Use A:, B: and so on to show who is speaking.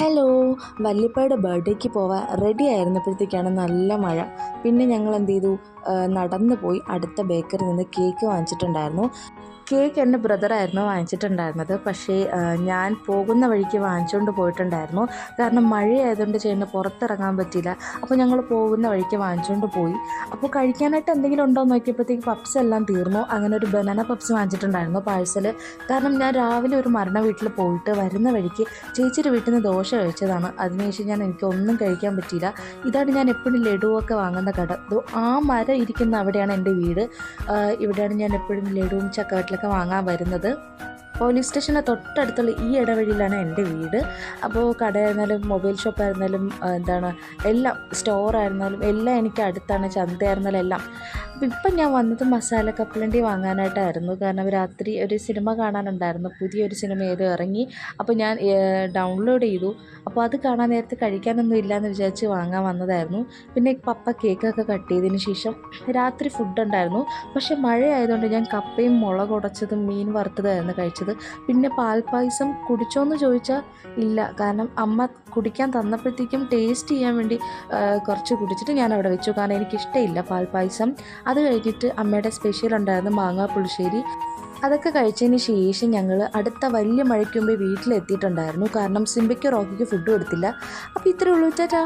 A: Hello. വല്യപ്പയുടെ ബർത്ത്ഡേക്ക് പോവാൻ ready ആയിരുന്നപ്പോഴത്തേക്കാണ് നല്ല മഴ. പിന്നെ ഞങ്ങൾ എന്ത് ചെയ്തു, നടന്നു പോയി അടുത്ത ബേക്കറിയിൽ നിന്ന് കേക്ക് വാങ്ങിച്ചിട്ടുണ്ടായിരുന്നു. കേക്ക് എൻ്റെ ബ്രദറായിരുന്നു വാങ്ങിച്ചിട്ടുണ്ടായിരുന്നത്. പക്ഷേ ഞാൻ പോകുന്ന വഴിക്ക് വാങ്ങിച്ചുകൊണ്ട് പോയിട്ടുണ്ടായിരുന്നു. കാരണം മഴയായതുകൊണ്ട് ചേട്ടന് പുറത്തിറങ്ങാൻ പറ്റിയില്ല. അപ്പോൾ ഞങ്ങൾ പോകുന്ന വഴിക്ക് വാങ്ങിച്ചുകൊണ്ട് പോയി. അപ്പോൾ കഴിക്കാനായിട്ട് എന്തെങ്കിലും ഉണ്ടോ എന്ന് നോക്കിയപ്പോഴത്തേക്ക് പപ്സ് എല്ലാം തീർന്നു. അങ്ങനെ ഒരു ബനാന പപ്സ് വാങ്ങിച്ചിട്ടുണ്ടായിരുന്നു പാഴ്സൽ. കാരണം ഞാൻ രാവിലെ ഒരു മരണ വീട്ടിൽ പോയിട്ട് വരുന്ന വഴിക്ക് ചേച്ചിയുടെ വീട്ടിൽ നിന്ന് ദോശ കഴിച്ചതാണ്. അതിനുശേഷം എനിക്കൊന്നും കഴിക്കാൻ പറ്റിയില്ല. ഇതാണ് ഞാൻ എപ്പോഴും ലഡുവൊക്കെ വാങ്ങുന്ന കട. ആ മരം ഇരിക്കുന്ന അവിടെയാണ് എൻ്റെ വീട്. ഇവിടെയാണ് ഞാൻ എപ്പോഴും ലഡുവും ചക്കവറ്റിലൊക്കെ വാങ്ങാൻ വരുന്നത്. പോലീസ് സ്റ്റേഷന് തൊട്ടടുത്തുള്ള ഈ ഇടവഴിയിലാണ് എൻ്റെ വീട്. അപ്പോൾ കടയായിരുന്നാലും മൊബൈൽ ഷോപ്പായിരുന്നാലും എല്ലാം സ്റ്റോറായിരുന്നാലും എല്ലാം എനിക്ക് അടുത്താണ്. ചന്തയായിരുന്നാലും എല്ലാം. അപ്പോൾ ഇപ്പം ഞാൻ വന്നത് മസാല കപ്പലണ്ടി വാങ്ങാനായിട്ടായിരുന്നു. കാരണം രാത്രി ഒരു സിനിമ കാണാനുണ്ടായിരുന്നു. പുതിയൊരു സിനിമ ഏതോ ഇറങ്ങി. അപ്പോൾ ഞാൻ ഡൗൺലോഡ് ചെയ്തു. അപ്പോൾ അത് കാണാൻ നേരത്ത് കഴിക്കാനൊന്നും ഇല്ലയെന്ന് വിചാരിച്ച് വാങ്ങാൻ വന്നതായിരുന്നു. പിന്നെ പപ്പ കേക്കൊക്കെ കട്ട് ചെയ്തതിന് ശേഷം രാത്രി ഫുഡ് ഉണ്ടായിരുന്നു. പക്ഷേ മഴയായതുകൊണ്ട് ഞാൻ കപ്പയും മുളക് ഉടച്ചതും മീൻ വറുത്തതായിരുന്നു കഴിച്ചത്. പിന്നെ പാൽപ്പായസം കുടിച്ചോന്ന് ചോദിച്ചാൽ ഇല്ല. കാരണം അമ്മ കുടിക്കാൻ തന്നപ്പോഴത്തേക്കും ടേസ്റ്റ് ചെയ്യാൻ വേണ്ടി കുറച്ച് കുടിച്ചിട്ട് ഞാൻ അവിടെ വെച്ചു. കാരണം എനിക്കിഷ്ടമില്ല പാൽപ്പായസം. അത് കഴിഞ്ഞിട്ട് അമ്മയുടെ സ്പെഷ്യൽ ഉണ്ടായിരുന്നു മാങ്ങാ പുളിശ്ശേരി. അതൊക്കെ കഴിച്ചതിന് ശേഷം ഞങ്ങൾ അടുത്ത വലിയ മഴയ്ക്ക് മുമ്പേ വീട്ടിലെത്തിയിട്ടുണ്ടായിരുന്നു. കാരണം സിംബയ്ക്ക് റോക്കിക്ക് ഫുഡ് കൊടുത്തില്ല. അപ്പോൾ ഇത്രയേ ഉള്ളൂ. ടാറ്റാ.